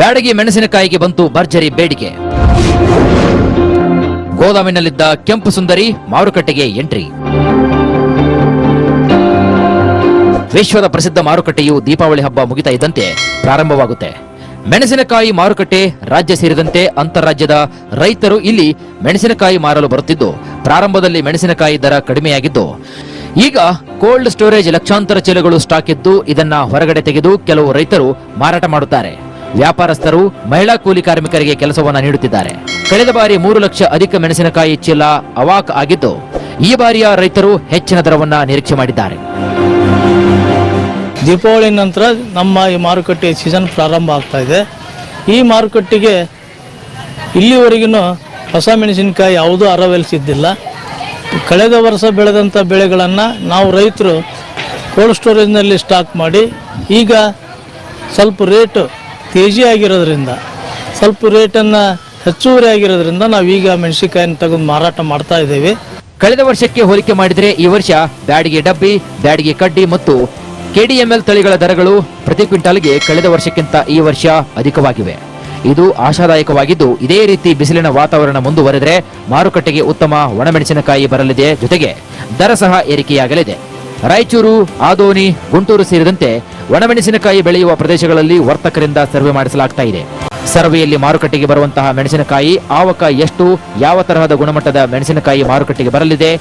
ಬ್ಯಾಡಗಿ ಮೆಣಸಿನಕಾಯಿಗೆ ಬಂತು ಭರ್ಜರಿ ಬೇಡಿಕೆ. ಗೋದಾಮಿನಲ್ಲಿದ್ದ ಕೆಂಪು ಸುಂದರಿ ಮಾರುಕಟ್ಟೆಗೆ ಎಂಟ್ರಿ. ವಿಶ್ವದ ಪ್ರಸಿದ್ಧ ಮಾರುಕಟ್ಟೆಯು ದೀಪಾವಳಿ ಹಬ್ಬ ಮುಗಿತಾ ಇದ್ದಂತೆ ಪ್ರಾರಂಭವಾಗುತ್ತೆ. ಮೆಣಸಿನಕಾಯಿ ಮಾರುಕಟ್ಟೆ ರಾಜ್ಯ ಸೇರಿದಂತೆ ಅಂತಾರಾಜ್ಯದ ರೈತರು ಇಲ್ಲಿ ಮೆಣಸಿನಕಾಯಿ ಮಾರಲು ಬರುತ್ತಿದ್ದು, ಪ್ರಾರಂಭದಲ್ಲಿ ಮೆಣಸಿನಕಾಯಿ ದರ ಕಡಿಮೆಯಾಗಿದ್ದು, ಈಗ ಕೋಲ್ಡ್ ಸ್ಟೋರೇಜ್ ಲಕ್ಷಾಂತರ ಚೀಲಗಳು ಸ್ಟಾಕ್ ಇದ್ದು ಇದನ್ನ ಹೊರಗಡೆ ತೆಗೆದು ಕೆಲವು ರೈತರು ಮಾರಾಟ ಮಾಡುತ್ತಾರೆ. ವ್ಯಾಪಾರಸ್ಥರು ಮಹಿಳಾ ಕೂಲಿ ಕಾರ್ಮಿಕರಿಗೆ ಕೆಲಸವನ್ನ ನೀಡುತ್ತಿದ್ದಾರೆ. ಕಳೆದ ಬಾರಿ 3 ಲಕ್ಷ ಅಧಿಕ ಮೆಣಸಿನಕಾಯಿ ಚೀಲ ಅವಾಕ್ ಆಗಿದ್ದು, ಈ ಬಾರಿಯ ರೈತರು ಹೆಚ್ಚಿನ ದರವನ್ನ ನಿರೀಕ್ಷೆ ಮಾಡಿದ್ದಾರೆ. ದೀಪಾವಳಿ ನಂತರ ನಮ್ಮ ಈ ಮಾರುಕಟ್ಟೆ ಸೀಸನ್ ಪ್ರಾರಂಭ ಆಗ್ತಾ ಇದೆ. ಈ ಮಾರುಕಟ್ಟೆಗೆ ಇಲ್ಲಿವರೆಗೂ ಹೊಸ ಮೆಣಸಿನಕಾಯಿ ಯಾವುದೂ ಅರವಳಿಸಿದ್ದಿಲ್ಲ. ಕಳೆದ ವರ್ಷ ಬೆಳೆದಂಥ ಬೆಳೆಗಳನ್ನು ನಾವು ರೈತರು ಕೋಲ್ಡ್ ಸ್ಟೋರೇಜ್ನಲ್ಲಿ ಸ್ಟಾಕ್ ಮಾಡಿ ಈಗ ಸ್ವಲ್ಪ ರೇಟು ತೇಜಿ ಆಗಿರೋದ್ರಿಂದ, ಸ್ವಲ್ಪ ರೇಟನ್ನು ಹೆಚ್ಚುವರಿ ಆಗಿರೋದ್ರಿಂದ ನಾವೀಗ ಮೆಣಸಿನಕಾಯಿನ ತೆಗೆದು ಮಾರಾಟ ಮಾಡ್ತಾ ಇದ್ದೇವೆ. ಕಳೆದ ವರ್ಷಕ್ಕೆ ಹೋಲಿಕೆ ಮಾಡಿದರೆ ಈ ವರ್ಷ ಬ್ಯಾಡಗಿ ಡಬ್ಬಿ, ಬ್ಯಾಡಗಿ ಕಡ್ಡಿ ಮತ್ತು ಕೆಡಿಎಂಎಲ್ ತಳಿಗಳ ದರಗಳು ಪ್ರತಿ ಕ್ವಿಂಟಾಲ್ಗೆ ಕಳೆದ ವರ್ಷಕ್ಕಿಂತ ಈ ವರ್ಷ ಅಧಿಕವಾಗಿವೆ. ಇದು ಆಶಾದಾಯಕವಾಗಿದ್ದು, ಇದೇ ರೀತಿ ಬಿಸಿಲಿನ ವಾತಾವರಣ ಮುಂದುವರೆದರೆ ಮಾರುಕಟ್ಟೆಗೆ ಉತ್ತಮ ಒಣಮೆಣಸಿನಕಾಯಿ ಬರಲಿದೆ. ಜೊತೆಗೆ ದರ ಸಹ ಏರಿಕೆಯಾಗಲಿದೆ. ರಾಯಚೂರು, ಆದೋನಿ, ಗುಂಟೂರು ಸೇರಿದಂತೆ ಒಣಮೆಣಸಿನಕಾಯಿ ಬೆಳೆಯುವ ಪ್ರದೇಶಗಳಲ್ಲಿ ವರ್ತಕರಿಂದ ಸರ್ವೆ ಮಾಡಿಸಲಾಗ್ತಾ ಇದೆ. ಸರ್ವೆಯಲ್ಲಿ ಮಾರುಕಟ್ಟೆಗೆ ಬರುವಂತಹ ಮೆಣಸಿನಕಾಯಿ ಆವಕ ಎಷ್ಟು, ಯಾವ ತರಹದ ಗುಣಮಟ್ಟದ ಮೆಣಸಿನಕಾಯಿ ಮಾರುಕಟ್ಟೆಗೆ ಬರಲಿದೆ,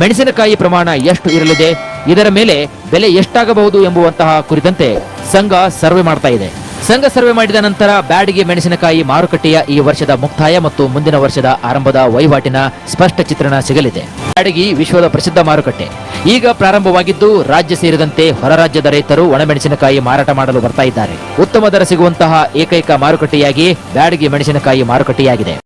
ಮೆಣಸಿನಕಾಯಿ ಪ್ರಮಾಣ ಎಷ್ಟು ಇರಲಿದೆ, ಇದರ ಮೇಲೆ ಬೆಲೆ ಎಷ್ಟಾಗಬಹುದು ಎಂಬುವಂತಹ ಕುರಿತಂತೆ ಸಂಘ ಸರ್ವೆ ಮಾಡ್ತಾ ಇದೆ. ಸಂಘ ಸರ್ವೆ ಮಾಡಿದ ನಂತರ ಬ್ಯಾಡಗಿ ಮೆಣಸಿನಕಾಯಿ ಮಾರುಕಟ್ಟೆಯ ಈ ವರ್ಷದ ಮುಕ್ತಾಯ ಮತ್ತು ಮುಂದಿನ ವರ್ಷದ ಆರಂಭದ ವಹಿವಾಟಿನ ಸ್ಪಷ್ಟ ಚಿತ್ರಣ ಸಿಗಲಿದೆ. ಬ್ಯಾಡಗಿ ವಿಶ್ವದ ಪ್ರಸಿದ್ಧ ಮಾರುಕಟ್ಟೆ ಈಗ ಪ್ರಾರಂಭವಾಗಿದ್ದು, ರಾಜ್ಯ ಸೇರಿದಂತೆ ಹೊರ ರಾಜ್ಯದ ರೈತರು ಒಣಮೆಣಸಿನಕಾಯಿ ಮಾರಾಟ ಮಾಡಲು ಬರ್ತಾ ಇದ್ದಾರೆ. ಉತ್ತಮ ದರ ಸಿಗುವಂತಹ ಏಕೈಕ ಮಾರುಕಟ್ಟೆಯಾಗಿ ಬ್ಯಾಡಗಿ ಮೆಣಸಿನಕಾಯಿ ಮಾರುಕಟ್ಟೆಯಾಗಿದೆ.